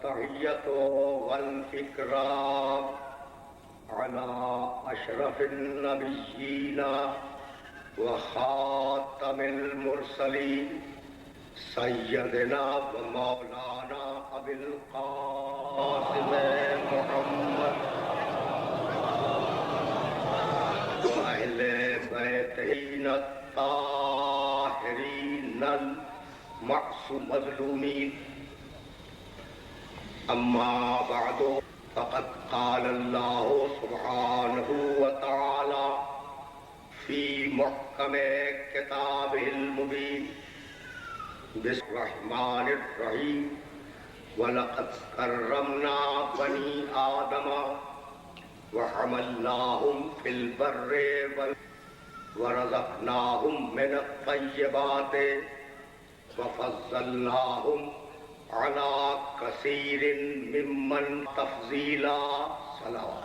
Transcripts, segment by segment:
والتحية والإكرام على أشرف النبيين وخاتم المرسلين سيدنا ومولانا أبي القاسم محمد وأهل بيته الطاهرين المعصوم مظلومين. أما بعد فقد قال الله سبحانه وتعالى في محكم كتابه المبين بسم الرحمن الرحيم وَلَقَدْ كَرَّمْنَا بَنِي آدَمَ وَحَمَلْنَاهُمْ فِي الْبَرِّ وَرَزَقْنَاهُمْ مِنَ الطَّيِّبَاتِ وَفَضَّلْنَاهُمْ عَلَى كَثِيرٍ مِّمَّنْ تَفْضِيلًا. صلوات.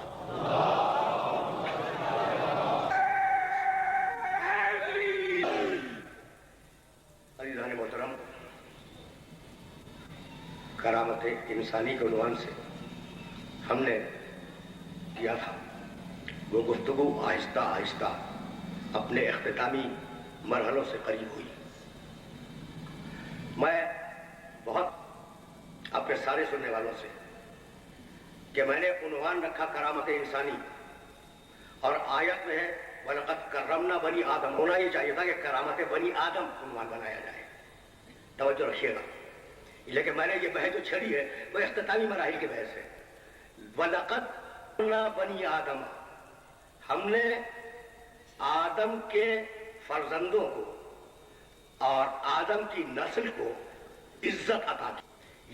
عزیزان محترم، کرامت انسانی کے عنوان سے ہم نے کیا تھا وہ گفتگو آہستہ آہستہ اپنے اختتامی مرحلوں سے قریب ہوئی. میں بہت اپنے سارے سننے والوں سے کہ میں نے عنوان رکھا کرامت انسانی اور آیت میں ہے وَلَقَدْ كَرَّمْنَا بَنِي آدم، ہونا یہ چاہیے تھا کہ کرامت بنی آدم عنوان بنایا جائے. توجہ رکھیے گا، لیکن میں نے یہ بحث جو چھڑی ہے وہ اختتامی مراحل کی بحث ہے. وَلَقَدْ كَرَّمْنَا بَنِي آدم، ہم نے آدم کے فرزندوں کو اور آدم کی نسل کو عزت عطا کی.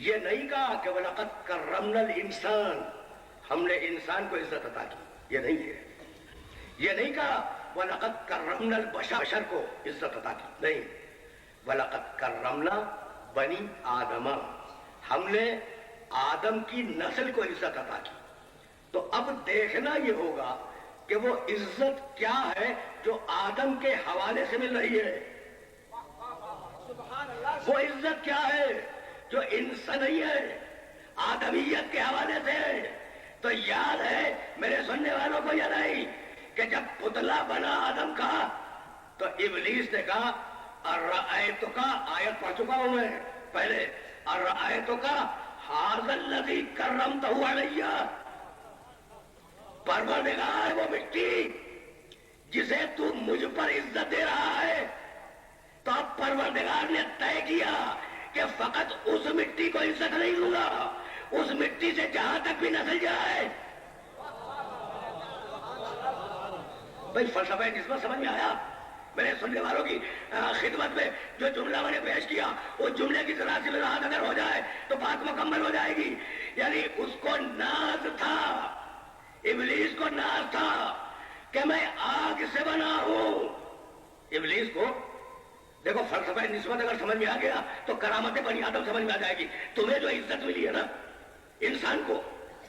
یہ نہیں کہا کہ وَلَقَدْ كَرَّمْنَا الْإِنسان، ہم نے انسان کو عزت عطا کی، یہ نہیں ہے. یہ نہیں کہا وَلَقَدْ كَرَّمْنَا الْبَشَرَ، بشر کو عزت عطا کی، نہیں. وَلَقَدْ كَرَّمْنَا بنی آدم، ہم نے آدم کی نسل کو عزت عطا کی. تو اب دیکھنا یہ ہوگا کہ وہ عزت کیا ہے جو آدم کے حوالے سے مل رہی ہے. وہ عزت کیا ہے جو انسانی ہے، آدمیت کے حوالے سے. تو یاد ہے میرے سننے والوں کو یا نہیں کہ جب پتلا بنا آدم کا تو ابلیس نے کہا ارأیتک، آیت پڑھ چکا ہوں میں پہلے، ارأیتک ھذا الذی کرمتہ علی، پروردگار وہ مٹی جسے تو مجھ پر عزت دے رہا ہے. تو اب پروردگار نے طے کیا کہ فقط اس مٹی کو عزت نہیں دوں گا، اس مٹی سے جہاں تک بھی نسل جائے. بھائی فلسفہ نسبت سمجھ میں آیا؟ میرے سننے والوں کی خدمت میں جو جملہ میں نے پیش کیا وہ جملے کی ذرا سی وضاحت اگر ہو جائے تو بات مکمل ہو جائے گی. یعنی اس کو ناز تھا، ابلیس کو ناز تھا کہ میں آگ سے بنا ہوں. ابلیس کو دیکھو فلسفہ نسبت اگر سمجھ میں آ گیا تو کرامت بنی آدم سمجھ میں آ جائے گی. تمہیں جو عزت ملی ہے نا انسان کو،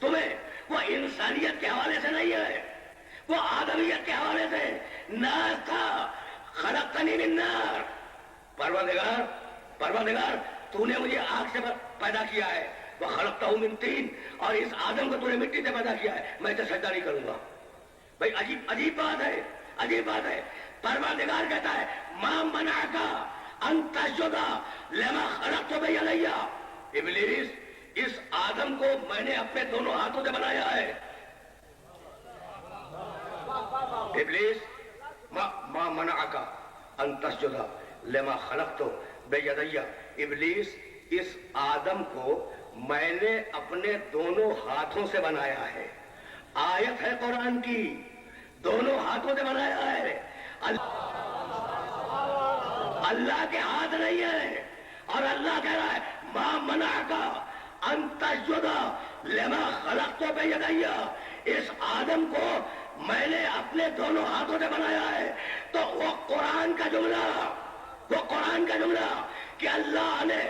تمہیں وہ انسانیت کے حوالے سے نہیں ہے، وہ آدمیت کے حوالے سے. ناز تھا خلقتنی من نار، پروردگار تو نے مجھے آگ سے پیدا کیا ہے، وہ خلقتہ من طین، اور اس آدم کو تو نے مٹی سے پیدا کیا ہے، میں اسے سجدہ نہیں کروں گا. بھائی عجیب بات ہے، عجیب بات ہے. پروردگار کہتا ہے ما منعک ان تسجد لما خلقت بیدی. ابلیس، اس آدم کو میں نے اپنے دونوں ہاتھوں سے بنایا ہے. ابلیس ما منعک ان تسجد لما خلقت بیدی. ابلیس، اس آدم کو میں نے اپنے دونوں ہاتھوں سے بنایا ہے. آیت ہے قرآن کی، دونوں ہاتھوں سے بنایا ہے. اللہ کے ہاتھ نہیں ہے، اور اللہ کہہ رہا ہے ما منعک ان تسجد لما خلقت بیدی. اس آدم کو میں نے اپنے دونوں ہاتھوں سے بنایا ہے. تو وہ قرآن کا جملہ کہ اللہ نے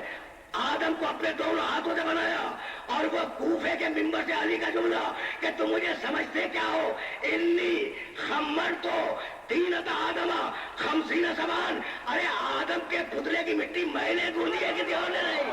آدم کو اپنے دونوں ہاتھوں سے بنایا، اور وہ کوفے کے منبر سے علی کا جملہ کہ تم مجھے سمجھتے کیا ہو، انی خمرت طینۃ آدم 50 زمان. ارے آدم کے پتلے کی مٹی میں نے گوندی ہے، کسی اور نے نہیں.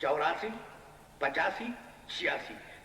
84, 85, 86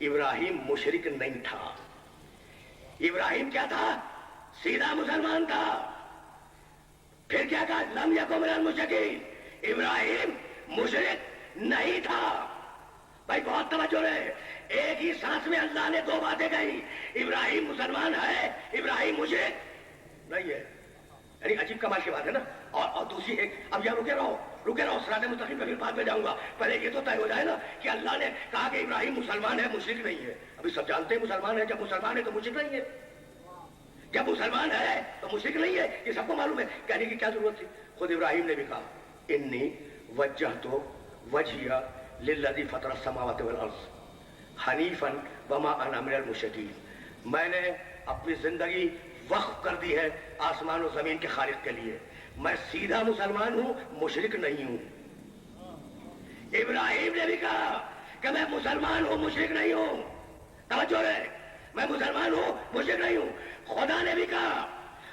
ابراہیم مشرک نہیں تھا. ابراہیم کیا تھا؟ سیدھا مسلمان تھا. پھر کیا کہا؟ لم یکن من المشرکین. ابراہیم مشرک نہیں تھا. بھائی بہت توجہ رہے. ایک ہی سانس میں اللہ نے دو باتیں کہی. ابراہیم مسلمان ہے, ابراہیم مشرک نہیں ہے. یعنی عجیب کمال کی بات ہے نا. اور دوسری ایک, اب یہاں رکے رہو صراط مستقیم پہ پھر بعد میں جاؤں گا. پہلے یہ تو طے ہو جائے نا کہ اللہ نے کہا کہ ابراہیم مسلمان ہے, مشرک نہیں ہے. ابھی سب جانتے ہیں مسلمان ہے. جب مسلمان ہے تو مشرک نہیں ہے, جب مسلمان ہے تو مشرک نہیں ہے. یہ سب کو معلوم ہے, کہنے کی کیا ضرورت تھی. خود ابراہیم نے بھی کہا انی وجہت وجہی للذی فطر السماوات والارض حنیفا وما انا من المشرکین. میں نے اپنی زندگی وقف کر دی ہے آسمان و زمین کے خالق کے لیے. میں سیدھا مسلمان ہوں, مشرک نہیں ہوں. ابراہیم نے بھی کہا کہ میں مسلمان ہوں, مشرک نہیں ہوں. توجہ رہے, میں مسلمان ہوں, مشرک نہیں ہوں. خدا نے بھی کہا,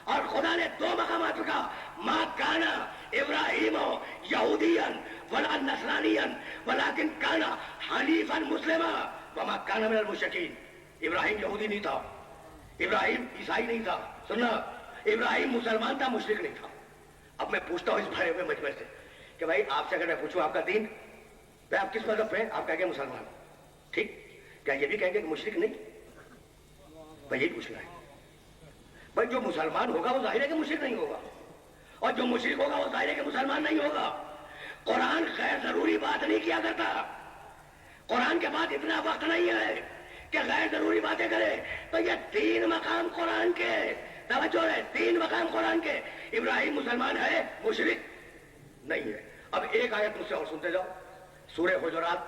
اور خدا نے دو مقامات پر کہا ما کانا ابراہیم یہودیا ولا نصرانیا ولکن کانا حنیفا مسلما وما کانا من المشرکین. ابراہیم یہودی نہیں تھا, ابراہیم عیسائی نہیں تھا. سننا, ابراہیم مسلمان تھا, مشرک نہیں تھا. اب میں پوچھتا ہوں اس بھرے ہوئے مجمع سے کہ بھائی آپ سے اگر میں پوچھوں آپ کا دین, بھائی آپ کس مذہب پہ ہیں؟ آپ کہیں گے مسلمان. ٹھیک, کیا یہ بھی کہیں گے کہ مشرک نہیں؟ بھائی یہی پوچھنا ہے. بھائی جو مسلمان ہوگا وہ ظاہر ہے کہ مشرک نہیں ہوگا, اور جو مشرک ہوگا وہ ظاہر ہے کہ مسلمان نہیں ہوگا. قرآن غیر ضروری بات نہیں کیا کرتا. قرآن کے بعد اتنا وقت نہیں ہے کہ غیر ضروری باتیں کرے. تو یہ 3 مقام قرآن کے, توجہ ہے, 3 مقام قرآن کے. ابراہیم مسلمان ہے, مشرک نہیں ہے. اب ایک آیت مجھ سے اور سنتے جاؤ. سورہ حجرات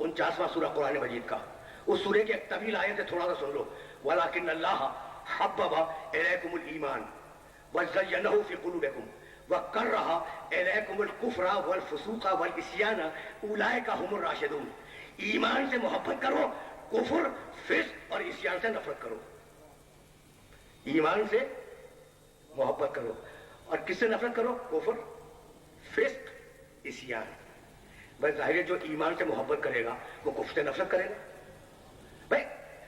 49واں سورہ قرآن مجید کا. اس سورے کی ایک طویل آیت ہے, تھوڑا سا سن لو. وَلَٰكِنَّ اللَّهَ حَبَّبَ إِلَيْكُمُ الْإِيمَانَ وَزَيَّنَهُ فِي قُلُوبِكُمْ وَكَرَّهَ إِلَيْكُمُ الْكُفْرَ وَالْفُسُوقَ وَالْعِصْيَانَ أُولَٰئِكَ هُمُ الرَّاشِدُونَ. ایمان سے محبت کرو, کفر, فسق اور عصیان سے نفرت کرو. ایمان سے محبت کرو, اور کس سے نفرت کرو؟ کفر, فسق, عصیان. بھائی ظاہر ہے جو ایمان سے محبت کرے گا وہ کفر سے نفرت کرے گا. بھائی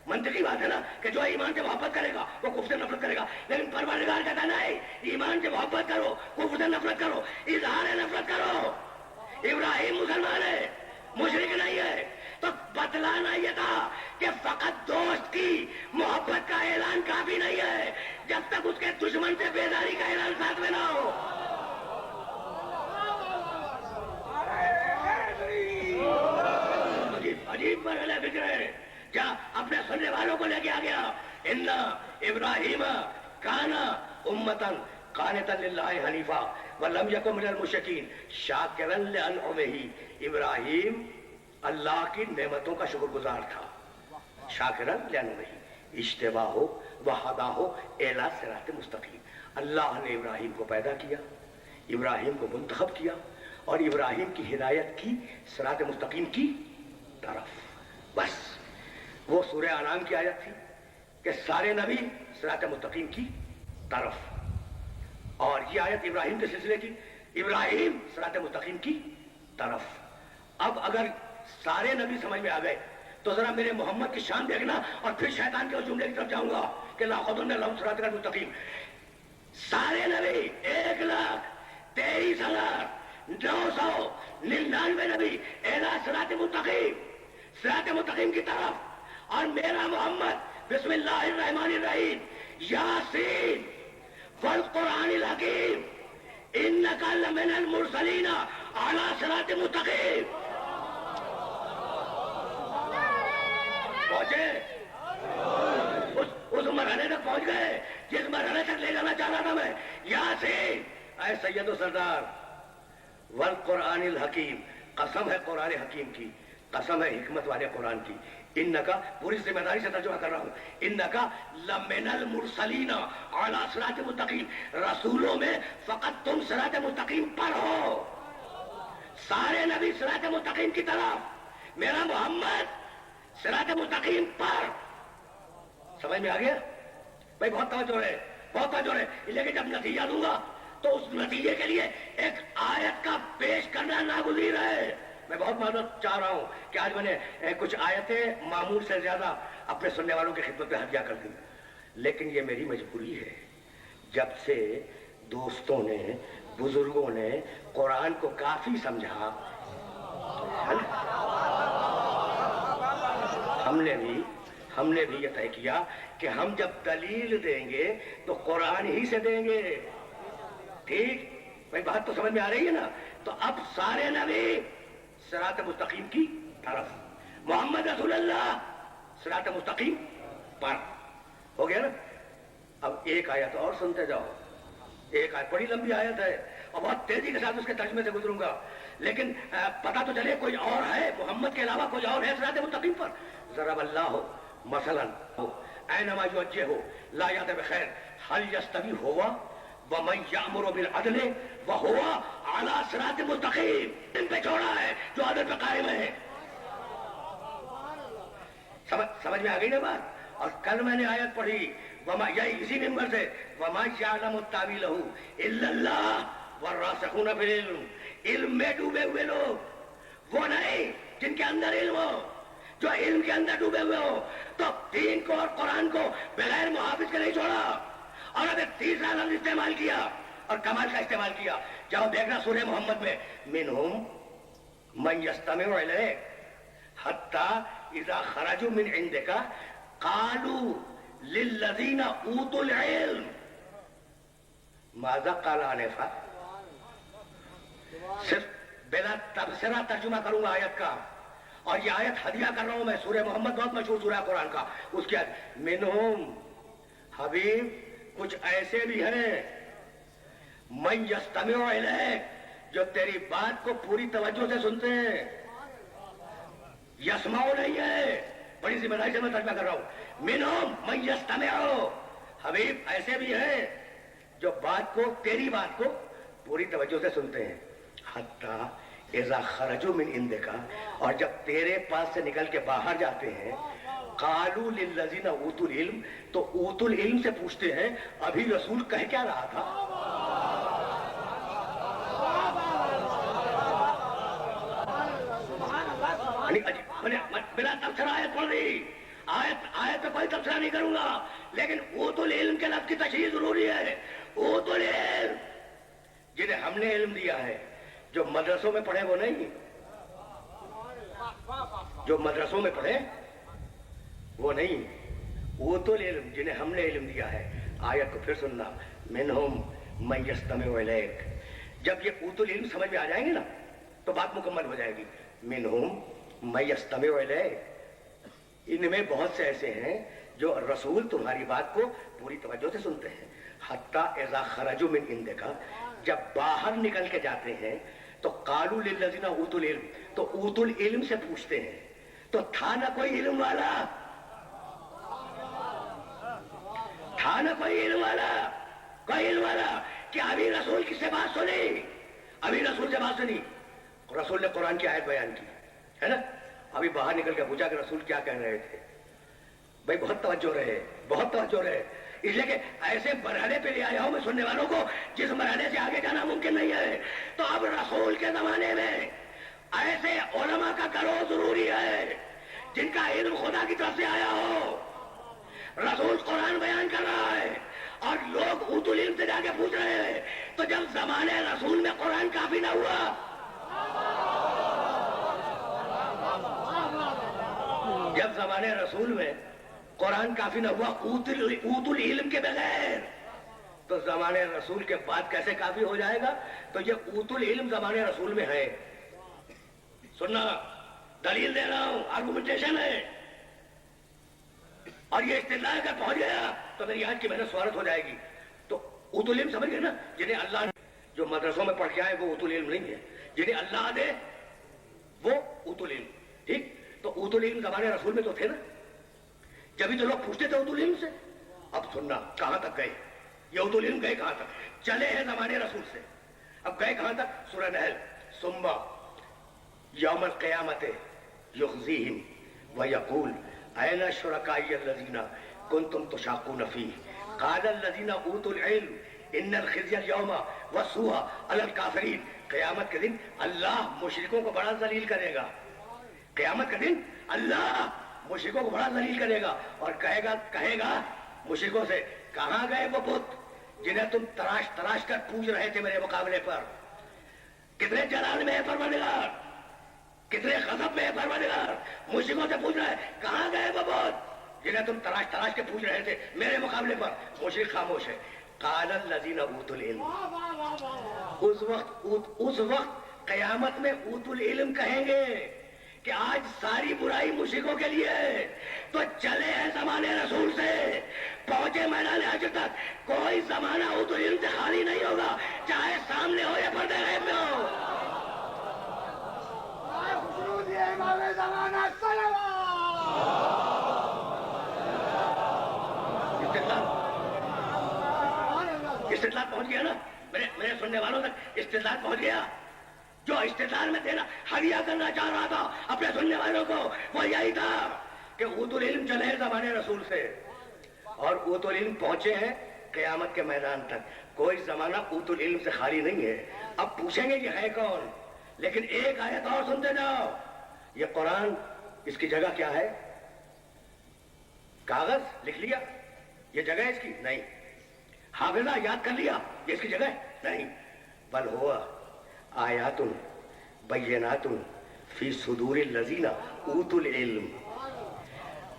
منطقی بات ہے نا کہ جو ایمان سے محبت کرے گا وہ کفر سے نفرت کرے گا. لیکن پروردگار کہتا نہیں, ایمان سے محبت کرو, کفر سے نفرت کرو, اظہار نفرت کرو. ابراہیم مسلمان ہے, مشرک نہیں ہے. تو بتلانا یہ تھا کہ فقط دوست کی محبت کا اعلان کافی نہیں ہے جب تک اس کے دشمن سے بیداری کا اعلان ساتھ میں نہ ہو. عجیب مرحلہ فکر ہے. کیا اپنے سننے والوں کو لے کے آ گیا. ان ابراہیم کانا امتن قانتا للہ حنیفا ولم یکن من المشرکین شاکرا لانعمہ. ابراہیم اللہ کی نعمتوں کا شکر گزار تھا. شاکرا لانعمہ, اجتباہ وہداہ الی صراط مستقیم. اللہ نے ابراہیم کو پیدا کیا, ابراہیم کو منتخب کیا, اور ابراہیم کی ہدایت کی صراط مستقیم کی طرف. بس وہ سورہ انعام کی آیت تھی کہ سارے نبی صراط مستقیم کی طرف, اور یہ آیت ابراہیم کے سلسلے کی, ابراہیم صراط مستقیم کی طرف. اب اگر سارے نبی سمجھ میں آ گئے تو ذرا میرے محمد کی شان دیکھنا, اور پھر شیطان کے اس جملے کی طرف جاؤں گا کہ لَأَخَذْنَ لَهُمْ صِرَاطًا مُسْتَقِيمًا. سارے نبی 1,23,999 نبی اِلَىٰ صراط مستقیم, صراط مستقیم کی طرف. اور میرا محمد بسم اللہ الرحمن الرحیم, یاسین والقرآن الحکیم انک لمن المرسلین علی صراط مستقیم. پہنچے, اس مرحلے تک پہنچ گئے جس مرحلے تک لے جانا چاہ رہا تھا میں. یاسین اے سید و سردار, والقرآن الحکیم, قسم ہے قرآن حکیم کی, قسم ہے حکمت والے قرآن کی. انکا, پوری ذمہ داری سے ترجمہ کر رہا ہوں, انکا لمن المرسلین علی صراط مستقیم. رسولوں میں فقط تم صراط مستقیم پر ہو, سارے نبی صراط مستقیم کی طرف, میرا محمد صراط مستقیم پر. سمجھ میں آ گیا بھائی؟ بہت توجہ ہے, بہت توجہ ہے. لیکن جب نتیجہ دوں گا تو اس نتیجے کے لیے ایک آیت کا پیش کرنا ناگزیر ہے. میں بہت معذرت چاہ رہا ہوں کہ آج میں نے کچھ آیتیں معمول سے زیادہ اپنے سننے والوں کی خدمت میں ہدیہ کر دی، لیکن یہ میری مجبوری ہے۔ جب سے دوستوں نے، بزرگوں نے قرآن کو کافی سمجھا، ہم نے بھی یہ طے کیا کہ ہم جب دلیل دیں گے تو قرآن ہی سے دیں گے۔ ٹھیک بھائی، بات تو سمجھ میں آ رہی ہے نا؟ تو اب سارے نبی صراط مستقیم کی طرف، محمد رسول اللہ صراط مستقیم پر، ہو گیا نا؟ اب ایک آیت اور سنتے جاؤ، ایک آیت بڑی لمبی آیت ہے اور بہت تیزی کے ساتھ اس کے ترجمے سے گزروں گا، لیکن پتہ تو چلے کوئی اور ہے، محمد کے علاوہ کوئی اور ہے صراط مستقیم پر۔ ضرب اللہ مثلا اینما یوجہہ لا یأتی بخیر هل یستوی هو ومن یأمر بالعدل وهو علی صراط مستقیم، ان پہ چھوڑا ہے جو عدل پہ قائم ہے۔ سمجھ میں آ گئی نا بات؟ اور کل میں نے آیت پڑھی یہی اسی ممبر سے، وَمَا يَعْلَمُ تَّأْوِيلَهُ إِلَّا اللَّهُ وَالرَّاسِخُونَ فِي الْعِلْمِ، علم میں ڈوبے ہوئے لوگ وہ نہیں جن کے اندر علم ہو، جو علم کے اندر ڈوبے ہوئے ہو تو دین کو اور قرآن کو بغیر محافظ کے نہیں چھوڑا۔ اور اب ایک تیسرا لفظ استعمال کیا اور کمال کا استعمال کیا، جاؤ دیکھنا سورہ محمد میں، مِنْهُمْ مَنْ يَسْتَمِعُ إِلَيْكَ حَتَّى إِذَا خَرَجُوا مِنْ عِنْدِكَ قَالُوا لِلَّذِينَ أُوتُوا الْعِلْمَ ماذا قال آنفا۔ صرف بلا تبصرہ ترجمہ کروں گا آیت کا، اور یہ آیت ہدیہ کر رہا ہوں میں، سورہ محمد بہت مشہور سورہ قرآن کا، اس کی آیت منہم، حبیب کچھ ایسے بھی ہیں، من یستمع الیک، جو تیری بات کو پوری توجہ سے سنتے ہیں، یسمعو نہیں ہے، بڑی ذمہ داری سے میں ترجمہ کر رہا ہوں، منہم من یستمع، حبیب ایسے بھی ہیں جو بات کو، تیری بات کو پوری توجہ سے سنتے ہیں، حتی اذا خرجوا من عندک، اور جب تیرے پاس سے نکل کے باہر جاتے ہیں، قالوا للذین اوتوا العلم، تو اوتوا العلم سے پوچھتے ہیں ابھی رسول کہہ کیا رہا تھا؟ بلا تبصرہ آیت پڑھ رہی، آیت پہ کوئی تبصرہ نہیں کروں گا، لیکن اوتوا العلم کے لفظ کی تشریح ضروری ہے۔ اوتوا العلم جنہیں ہم نے علم دیا ہے، جو مدرسوں میں پڑھے وہ نہیں، جو مدرسوں میں پڑھے وہ نہیں، اوتوا العلم جنہیں ہم نے علم دیا ہے۔ آیت کو پھر سننا، منہم من یستمع الیک، جب یہ اوتوا العلم سمجھ میں آ جائیں گے نا تو بات مکمل ہو جائے گی۔ منہم من یستمع الیک، ان میں بہت سے ایسے ہیں جو رسول تمہاری بات کو پوری توجہ سے سنتے ہیں، حتی اذا خرجوا من عندک، جب باہر نکل کے جاتے ہیں تو قالوا للذین اوتوا العلم، تو اوتوا العلم سے پوچھتے ہیں، تو تھا نہ کوئی علم والا، تھا نہ کوئی علم والا، کوئی علم والا کہ ابھی رسول کس سے بات سنی، ابھی رسول سے بات سنی، رسول نے قرآن کی آیت بیان کی ہے نا، ابھی باہر نکل کے پوچھا کہ رسول کیا کہہ رہے تھے۔ بھائی بہت توجہ رہے، بہت توجہ رہے، اس لیے کہ ایسے مرحلے پہ لے آیا ہوں میں سننے والوں کو جس مرحلے سے آگے جانا ممکن نہیں ہے۔ تو اب رسول کے زمانے میں ایسے علماء کا گروہ ضروری ہے جن کا علم خدا کی طرف سے آیا ہو۔ رسول قرآن بیان کر رہا ہے اور لوگ اوتوا العلم سے جا کے پوچھ رہے ہیں، تو جب زمانے رسول میں قرآن کافی نہ ہوا، جب زمانے رسول میں قرآن کافی نہ ہوا اوتوا العلم کے بغیر، تو زمانے رسول کے بعد کیسے کافی ہو جائے گا؟ تو یہ اوتوا العلم زمانے رسول میں ہے۔ سننا، دلیل دے رہا ہوں، آرگومنٹیشن ہے، اور یہ استدلال اگر پہنچ گیا تو میری آج کی محنت سوارت ہو جائے گی۔ تو اوتوا العلم سمجھ گئے نا، جنہیں اللہ نے، جو مدرسوں میں پڑھ کے آئے وہ اوتوا العلم نہیں ہے، جنہیں اللہ دے وہ اوتوا العلم، ٹھیک؟ تو اوتوا العلم زمانے رسول میں تو تھے نا، جبھی تو لوگ پوچھتے تھے اوتوا العلم سے۔ اب سننا کہاں تک گئے یہ اوتوا العلم، گئے کہاں تک؟ چلے ہیں زمانے رسول سے، اب گئے کہاں تک؟ سورہ نحل، ثم یوم القیامت یخزیہم ویقول این شرکائی الذین کنتم تشاقون فیہ قال الذین اوتوا العلم ان الخزي اليوم والسوء علی الکافرین، قیامت کے دن اللہ مشرکوں کو بڑا ذلیل کرے گا. قیامت کے دن اللہ مشرکوں کو بڑا ذلیل کرے گا اور کہے گا مشرکوں سے، کہاں گئے وہ بت جنہیں تم تراش تراش کر پوج رہے تھے میرے مقابلے پر؟ کتنے جلال میں ہے پروردگار، کتنے غضب میں ہے پروردگار. مشرکوں سے پوچھ رہا ہے کہاں گئے وہ بت جنہیں تم تراش تراش کے پوچھ رہے تھے میرے مقابلے پر. مشرک خاموش ہے. قال الذین اوتوا العلم، اس وقت قیامت میں اوتوا العلم کہیں گے کہ آج ساری برائی مشرکوں کے لیے ہے، تو چلے ہیں زمانے رسول سے، پہنچے میدان حشر تک، کوئی زمانہ اوتوا العلم سے خالی نہیں ہوگا، چاہے سامنے ہو یا پردے غیب میں ہو. استدلال پہنچ گیا نا میرے سننے والوں تک، استدلال پہنچ گیا. جو استدلال میں دینا ہریا کرنا چاہ رہا تھا اپنے سننے والوں کو وہ یہی تھا کہ اوتوا العلم چلے ہیں زمانے رسول سے اور اوتوا العلم پہنچے ہیں قیامت کے میدان تک. کوئی زمانہ اوتوا العلم سے خالی نہیں ہے. اب پوچھیں گے یہ ہے کون، لیکن ایک آیت اور سنتے جاؤ. یہ قرآن، اس کی جگہ کیا ہے؟ کاغذ لکھ لیا یہ جگہ ہے اس کی؟ نہیں. حافظہ یاد کر لیا یہ اس کی جگہ ہے؟ نہیں. بل ہوا آیات بینات فی صدور الذین اوتوا العلم.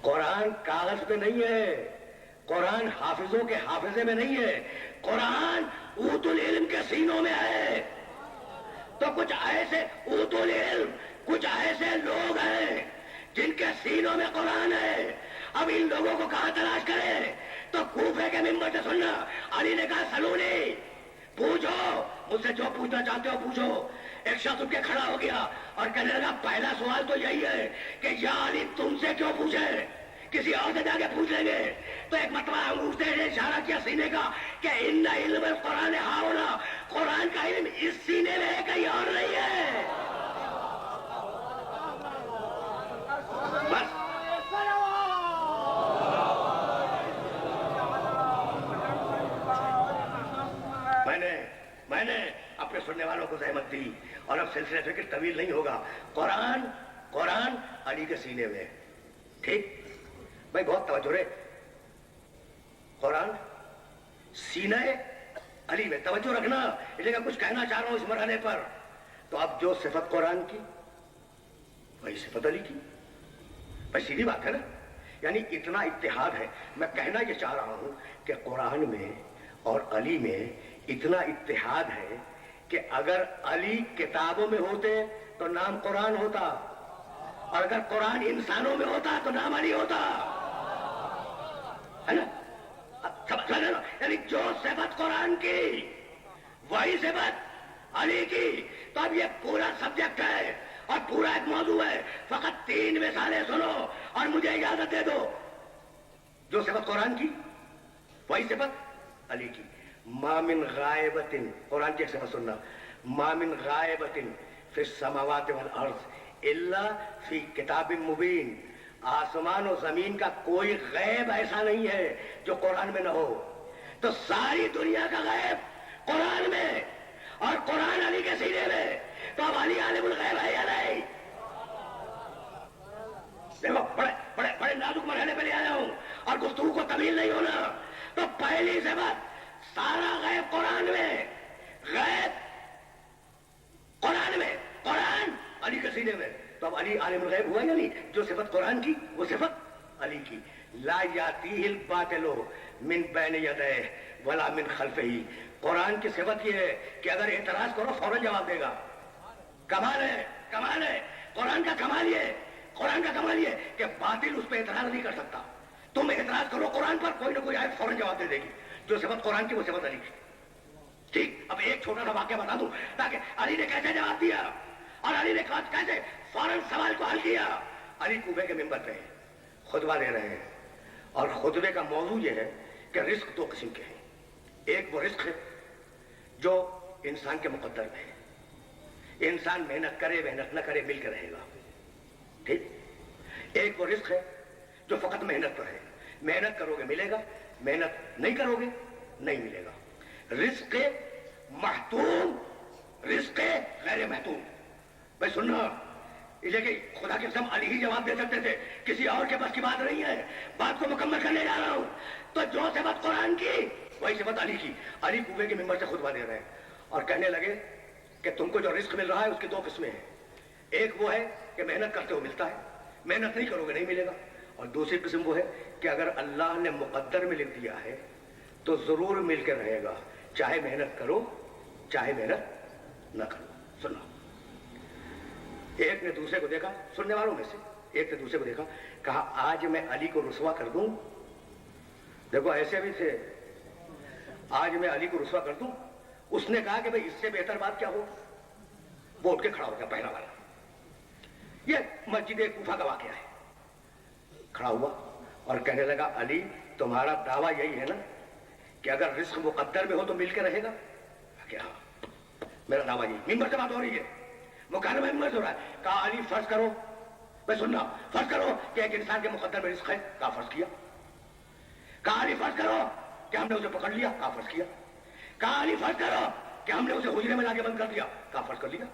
قرآن کاغذ پہ نہیں ہے، قرآن حافظوں کے حافظے میں نہیں ہے، قرآن اوتوا العلم کے سینوں میں ہے. تو کچھ ایسے اوتوا العلم، کچھ ایسے لوگ ہیں جن کے سینوں میں قرآن ہے. اب ان لوگوں کو کہاں تلاش کرے؟ تو کوفے کے ممبر سے سننا. علی نے کہا سلونی، پوچھو مجھ سے جو پوچھنا چاہتے ہو پوچھو. ایک شخص اٹھ کے کھڑا ہو گیا اور کہنے لگا پہلا سوال تو یہی ہے کہ یا علی تم سے کیوں پوچھے، کسی اور سے جا کے پوچھ لیں گے. تو ایک مرتبہ انگوٹھے نے اشارہ کیا سینے کا کہ ان علم القرآن ہاؤنا، قرآن کا علم اس سینے میں ہے کہیں اور نہیں ہے. بس میں نے اپنے سننے والوں کو زحمت دی اور اب سلسلہ فکر طویل نہیں ہوگا. قرآن علی کے سینے میں. ٹھیک بھائی، بہت توجہ رہے. قرآن سینہ علی میں توجہ رکھنا، اس لیے کچھ کہنا چاہ رہا ہوں اس مرحلے پر. تو اب جو صفت قرآن کی وہی صفت علی کی. بھائی سیدھی بات ہے نا، یعنی اتنا اتحاد ہے. میں کہنا یہ چاہ رہا ہوں کہ قرآن میں اور علی میں اتنا اتحاد ہے کہ اگر علی کتابوں میں ہوتے تو نام قرآن ہوتا، اور اگر قرآن انسانوں میں ہوتا تو نام علی ہوتا. ہے نا؟ یعنی جو صفت قرآن کی وہی صفت علی کی. تو اب یہ پورا سبجیکٹ ہے اور پورا ایک موضوع ہے. فقط 3 مثالیں سنو اور مجھے اجازت دے دو. جو صفت قرآن کی وہی صفت علی کی. ما من غائبت، قرآن کی ایک صفت سننا، ما من غائبت فی السماوات والارض الا فی کتاب مبین. آسمان و زمین کا کوئی غیب ایسا نہیں ہے جو قرآن میں نہ ہو. تو ساری دنیا کا غیب قرآن میں اور قرآن علی کے سینے میں. تو اب علی عالم الغیب ہے یا نہیں؟ دیکھو بڑے نازک مرحلے پہ لے آیا ہوں اور گفتگو کو طویل نہیں ہونا. تو پہلی صفت سارا غیب قرآن میں، غیب قرآن میں، قرآن علی کے سینے میں. تو اب علی عالم الغیب ہوا یا نہیں؟ جو صفت قرآن کی وہ صفت علی کی. لا یاتیہ الباطل من بین یدیہ ولا من خلفہ. قرآن کی صفت یہ ہے کہ اگر اعتراض کرو فوراً جواب دے گا. کمال ہے، کمال ہے قرآن کا. قرآن کا کمال یہ کہ باطل اس پہ اعتراض نہیں کر سکتا. تم اعتراض کرو قرآن پر، کوئی نہ کوئی آیت فوراً جواب دے گی. جو صفت قرآن کی وہ صفت علی کی. ٹھیک، اب ایک چھوٹا سا واقعہ بتا دوں تاکہ علی نے کیسے جواب دیا اور علی نے کیسے فوراً سوال کو حل کیا. علی کوفے کے ممبر پہ خطبہ دے رہے ہیں اور خطبے کا موضوع یہ ہے کہ رزق 2 قسم کے ہیں. ایک وہ رزق ہے جو انسان کے مقدر میں ہے، انسان محنت کرے محنت نہ کرے مل کے رہے گا. ٹھیک. ایک وہ رزق ہے جو فقط محنت پر ہے، محنت کرو گے ملے گا، محنت نہیں کرو گے نہیں ملے گا. رزق محتوم، رزق غیر محتوم. بھائی سننا، لیکن خدا کی قسم علی ہی جواب دے سکتے تھے، کسی اور کے بس کی بات نہیں ہے. بات کو مکمل کرنے جا رہا ہوں. تو جو صفت قرآن کی وہی صفت علی کی. علی کنویں کے ممبر سے خطبہ دے رہے ہیں اور کہنے لگے کہ تم کو جو رزق مل رہا ہے اس کی دو قسمیں ہیں. ایک وہ ہے کہ محنت کرتے ہو ملتا ہے، محنت نہیں کرو گے نہیں ملے گا. اور دوسری قسم وہ ہے کہ اگر اللہ نے مقدر میں لکھ دیا ہے تو ضرور مل کے رہے گا، چاہے محنت کرو چاہے محنت نہ کرو. سنو، ایک نے دوسرے کو دیکھا، سننے والوں میں سے ایک نے دوسرے کو دیکھا، کہا آج میں علی کو رسوا کر دوں. دیکھو ایسے بھی تھے، آج میں علی کو رسوا کر دوں. اس نے کہا کہ بھئی اس سے بہتر بات کیا ہو. وہ اٹھ کے کھڑا ہو گیا پہلا والا. یہ مسجد کوفہ کا واقعہ ہے. کھڑا ہوا اور کہنے لگا علی تمہارا دعویٰ یہی ہے نا کہ اگر رزق مقدر میں ہو تو مل کے رہے گا؟ کہ ہاں میرا دعویٰ یہی. ممبر سے بات ہو رہی ہے، مکالمہ ممبر سے ہو رہا ہے. کہا علی فرض کرو، میں سننا، فرض کرو کہ ایک انسان کے مقدر میں رزق ہے. کہا فرض کیا. کہا علی فرض کرو کہ ہم نے اسے پکڑ لیا. کہا فرض کیا. کہا علی فرض کرو کہ ہم نے اسے حجرے میں لا کے بند کر دیا. کہا فرض کر لیا.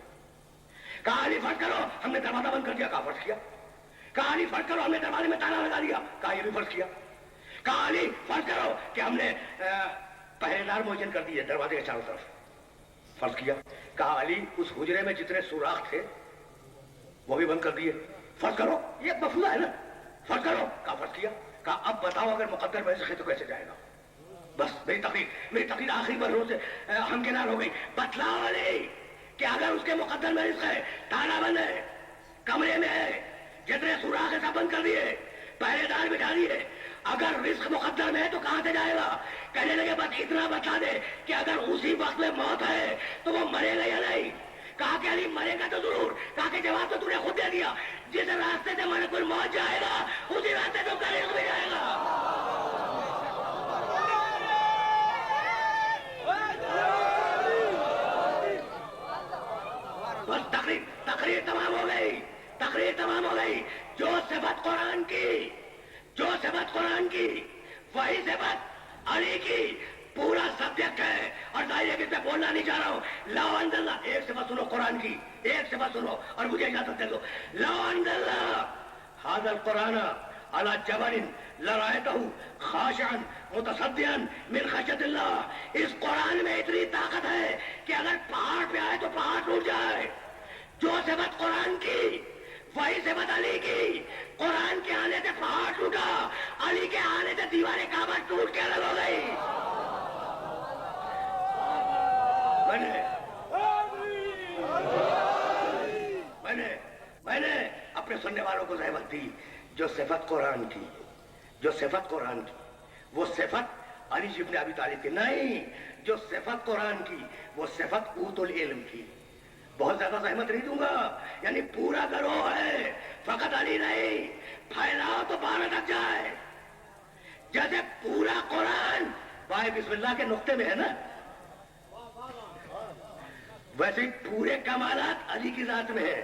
کہا علی فرض کرو ہم نے دروازہ بند کر دیا. کہا فرض کیا. کہا علی فرض کرو ہم نے دروازے میں تالا لگا دیا. کہا یہ بھی فرض کیا. کہا علی فرض کرو کہ ہم نے پہرے دار معین کر دیے دروازے کے چاروں طرف. فرض کیا. کہا علی اس حجرے میں جتنے سوراخ تھے وہ بھی بند کر دیے. فرض کرو، یہ مفہوم ہے نا. فرض کرو. کہا فرض کیا. کہا اب بتاؤ اگر مقدر میں سے تو کیسے جائے گا. بس میری تقریر آخری بار سے ہمکنار ہو گئی. بتلاؤ علی کہ اگر اس کے مقدر میں رزق ہے، تالا بند ہے، کمرے میں ہے، جتنے سوراخ سب بند کر دیے، پہرے دار بٹھا دیے، اگر رزق مقدر میں ہے تو کہاں سے جائے گا؟ کہنے لگے بس اتنا بتا دے کہ اگر اسی وقت میں موت ہے تو وہ مرے گا یا نہیں. کہا کہ علی مرے گا تو ضرور. کہا کہ جواب تو تو نے خود دے دیا، جس راستے سے ملک الموت جائے گا اسی راستے تو رزق بھی جائے گا. بس تقریر تمام ہو گئی. تقریر تمام ہو گئی. جو صفت قرآن کی، جو صفت قرآن کی وہی صفت علی کی. پورا سبجیکٹ ہے اور ظاہر ہے کہ میں بولنا نہیں چاہ رہا ہوں. لا انزل اللہ، ایک صفت سنو قرآن کی، ایک صفت سنو اور مجھے اجازت دے دو. لا انزل اللہ ھذا القرآن علی جبل لرأیتہ خاشعا متصدعا من خشیۃ اللہ. اس قرآن میں اتنی طاقت ہے کہ اگر پہاڑ پہ آئے تو پہاڑ ٹوٹ جائے. جو صفت قرآن کی وہی صفت علی کی. قرآن کے آنے سے پہاڑ ٹوٹا، علی کے آنے سے دیواریں کعبہ ٹوٹ کے الگ ہو گئی. میں نے اپنے سننے والوں کو زحمت دی. جو صفت قرآن کی، جو صفت قرآن کی وہ صفت علی ابن ابی طالب کی نہیں. جو صفت قرآن کی وہ صفت اوت العلم کی. بہت زیادہ زحمت نہیں دوں گا، یعنی پورا گروہ ہے، فقط علی نہیں. پھیلاؤ تو 12 تک جائے. جیسے پورا قرآن بھائی بسم اللہ کے نقطے میں ہے نا، ویسے ہی پورے کمالات علی کی ذات میں ہے.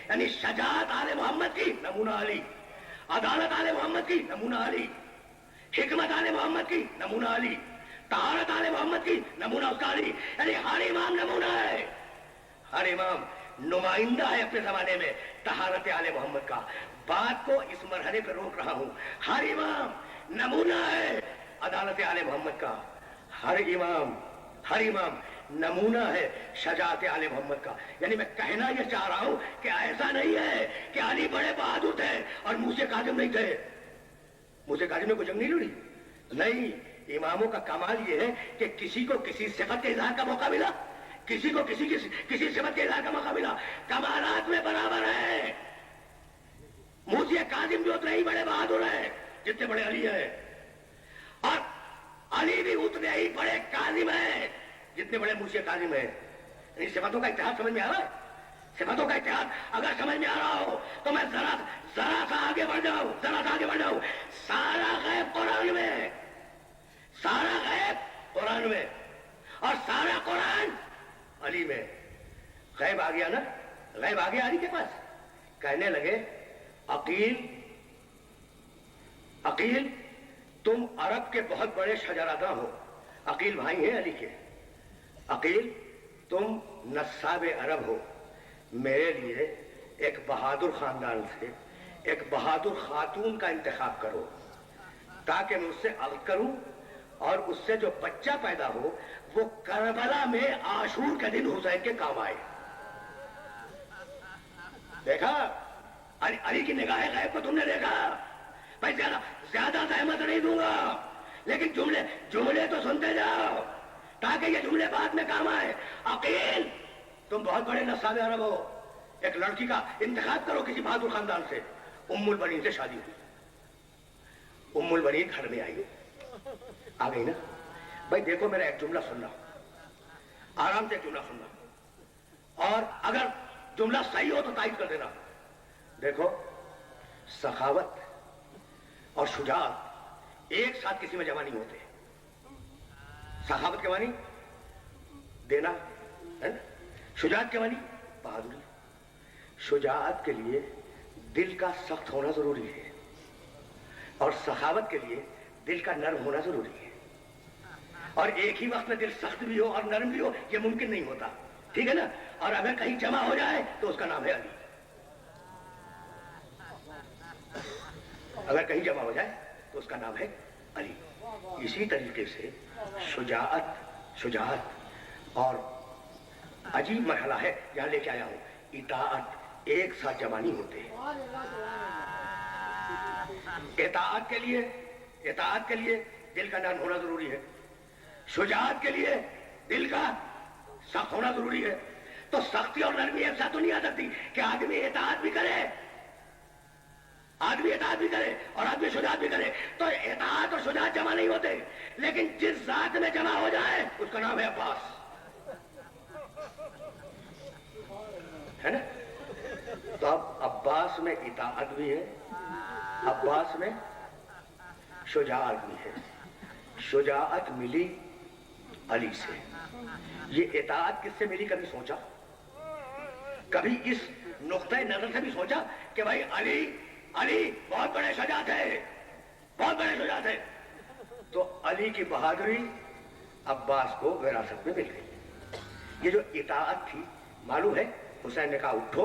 یعنی شجاعت آل محمد کی نمونہ علی، عدالت آل محمد کی نمونہ علی، حکمت آل محمد کی نمونہ علی، طہارت آل محمد کی نمونہ اس کا علی. یعنی ہر امام نمونہ ہے، ہر امام نمائندہ ہے اپنے زمانے میں طہارت آل محمد کا. بات کو اس مرحلے پہ روک رہا ہوں. ہر امام نمونہ ہے عدالت آل محمد کا. ہر امام نمونہ ہے شجاعت آل محمد کا. یعنی میں کہنا یہ چاہ رہا ہوں کہ ایسا نہیں ہے کہ علی بڑے بہادر تھے اور موسیٰ کاظم نہیں تھے. موسیٰ کاظم نے کوئی جنگ نہیں لڑی. نہیں، اماموں کا کمال یہ ہے کہ کسی کو کسی صفت کے اظہار کا موقع ملا، کسی کو کسی صفت کے اظہار کا موقع ملا. کمالات میں برابر ہے. موسیٰ کاظم جو اتنے ہی بڑے بہادر ہیں جتنے بڑے علی ہیں، اور علی بھی اتنے ہی بڑے کاظم ہیں جتنے بڑے موسیٰ کاظم ہیں. یعنی صفتوں کا اتحاد سمجھ میں آ رہا ہے؟ صفتوں کا اتحاد اگر سمجھ میں آ رہا ہو تو میں ذرا سا آگے بڑھ جاؤں. سارا غیب قرآن میں، سارا غیب قرآن میں اور سارا قرآن علی میں. غیب آ گیا نا، غیب آ گیا علی کے پاس. کہنے لگے عقیل تم عرب کے بہت بڑے شجرادہ ہو. عقیل بھائی ہیں علی کے. عقیل تم نصاب عرب ہو، میرے لیے ایک بہادر خاندان سے ایک بہادر خاتون کا انتخاب کرو تاکہ میں اس سے عقد کروں اور اس سے جو بچہ پیدا ہو وہ کربلا میں عاشور کے دن حسین کے کام آئے۔ دیکھا علی کی نگاہ غیب کو تم نے دیکھا؟ بھائی زیادہ زحمت نہیں دوں گا، لیکن جملے تو سنتے جاؤ تاکہ یہ جملے بعد میں کام آئے۔ عقیل تم بہت بڑے نصاب عرب ہو، ایک لڑکی کا انتخاب کرو کسی بہادر خاندان سے۔ ام البنین سے شادی ہوئی، ام البنین گھر میں آئی، آ گئی نا؟ بھائی دیکھو میرا ایک جملہ سننا، آرام سے ایک جملہ سننا، اور اگر جملہ صحیح ہو تو تائید کر دینا۔ دیکھو سخاوت اور شجاعت ایک ساتھ کسی میں جمع نہیں ہوتے۔ سخاوت کے معنی دینا ہے نا، شجاعت کے معنی بہادری۔ شجاعت کے لیے دل کا سخت ہونا ضروری ہے اور سخاوت کے لیے دل کا نرم ہونا ضروری ہے، اور ایک ہی وقت میں دل سخت بھی ہو اور نرم بھی ہو یہ ممکن نہیں ہوتا، ٹھیک ہے نا؟ اور اگر کہیں جمع ہو جائے تو اس کا نام ہے علی۔ اگر کہیں جمع ہو جائے تو اس کا نام ہے علی۔ اسی طریقے سے شجاعت اور عجیب مرحلہ ہے یہاں لے کے آیا ہوں، اطاعت ایک ساتھ جمع نہیں ہوتے۔ اطاعت کے لیے دل کا نرم ہونا ضروری ہے، شجاعت کے لیے دل کا سخت ہونا ضروری ہے۔ تو سختی اور نرمی ایک ساتھ تو نہیں آ سکتی کہ آدمی اطاعت بھی کرے اور آدمی شجاعت بھی کرے، تو اطاعت اور شجاعت جمع نہیں ہوتے، لیکن جس ذات میں جمع ہو جائے اس کا نام ہے عباس، ہے نا؟ تو اب عباس میں اطاعت بھی ہے، عباس میں شجاعت بھی ہے۔ شجاعت ملی علی سے، یہ اطاعت کس سے ملی کبھی سوچا؟ کبھی اس نقطۂ نظر سے بھی سوچا کہ بھائی علی بہت بڑے شجاعت ہے، تو علی کی بہادری عباس کو وراثت میں مل گئی۔ یہ جو اطاعت تھی معلوم ہے، حسین نے کہا اٹھو،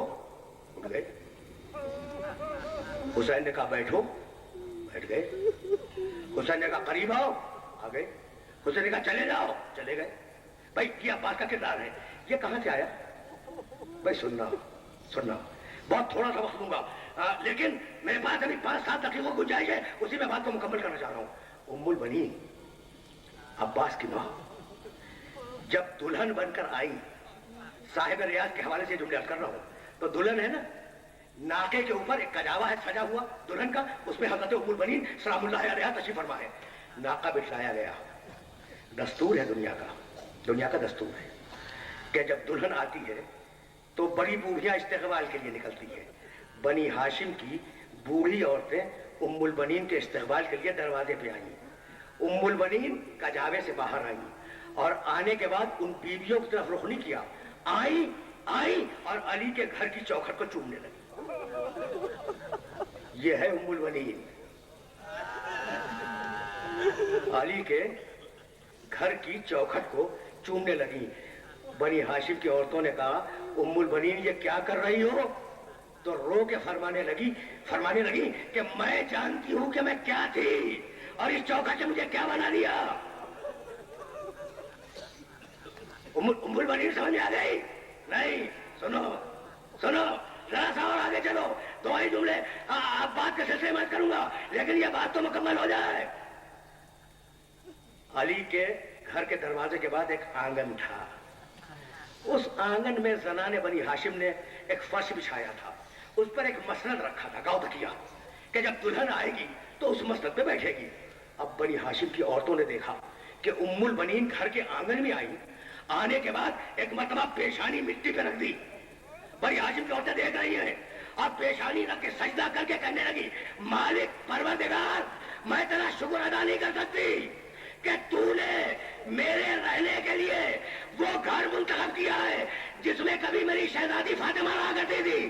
اٹھ گئے، حسین نے کہا بیٹھو، بیٹھ گئے، حسین نے کہا قریب آؤ، آ گئے، حسین نے کہا چلے جاؤ، چلے گئے۔ بھائی یہ عباس کا کردار ہے۔ یہ کہاں سے آیا؟ بھائی سننا بہت تھوڑا سا وقت دوں گا، لیکن میرے پاس ابھی 5-7 دقیقوں کی گنجائش ہے، اسی میں بات کو مکمل کرنا چاہ رہا ہوں۔ ام البنین عباس کی ماں جب دلہن بن کر آئی، صاحب ریاض کے حوالے سے جملے کر رہا ہوں، تو دلہن ہے نا، ناکے کے اوپر ایک کجاوا ہے سجا ہوا دلہن کا، اس میں حضرت ام البنین سلام اللہ علیہا تشریف فرما ہے، ناکا بٹھایا گیا۔ دستور ہے دنیا کا دستور ہے کہ جب دلہن آتی ہے تو بڑی بوڑھیاں استقبال کے لیے نکلتی ہیں۔ بنی ہاشم کی بوڑھی عورتیں ام البنین کے استقبال کے لیے دروازے پہ آئیں، ام البنین کجاوے سے باہر آئیں، اور آنے کے بعد ان بیویوں کی طرف رخ نہیں کیا، آئی اور علی کے گھر کی چوکھٹ کو چومنے لگی۔ یہ ہے ام البنین، علی کے گھر کی چوکھٹ کو چومنے لگی۔ بنی ہاشم کی عورتوں نے کہا ام البنین یہ کیا کر رہی ہو؟ تو رو کے فرمانے لگی کہ میں جانتی ہوں کہ میں کیا تھی اور اس چوکھٹ سے مجھے کیا بنا دیا۔ ام البنین سمجھ میں آ گئی؟ نہیں، سنو ذرا سا اور آگے چلو، تو وہی جملے آپ بات کے سلسلے میں کروں گا، لیکن یہ بات تو مکمل ہو جائے۔ علی کے گھر کے دروازے کے بعد ایک آنگن تھا، اس آنگن میں زنان بنی ہاشم نے ایک فرش بچھایا تھا، اس پر ایک مسند رکھا تھا، گاؤں تکیا، کہ جب دلہن آئے گی تو اس مسند پہ بیٹھے گی۔ اب بنی ہاشم کی عورتوں نے دیکھا کہ ام البنین گھر کے آنگن میں آئی، آنے کے بعد ایک مرتبہ پیشانی مٹی پہ رکھ دی۔ بنی ہاشم کی عورتیں دیکھ رہی ہیں، اب پیشانی رکھ کے سجدہ کر کے کہنے لگی مالک پروردگار، میں تیرا شکر ادا نہیں کر سکتی کہ تو نے میرے رہنے کے لیے وہ گھر منتخب کیا ہے جس میں کبھی میری شہزادی فاطمہ رہا کرتی تھی۔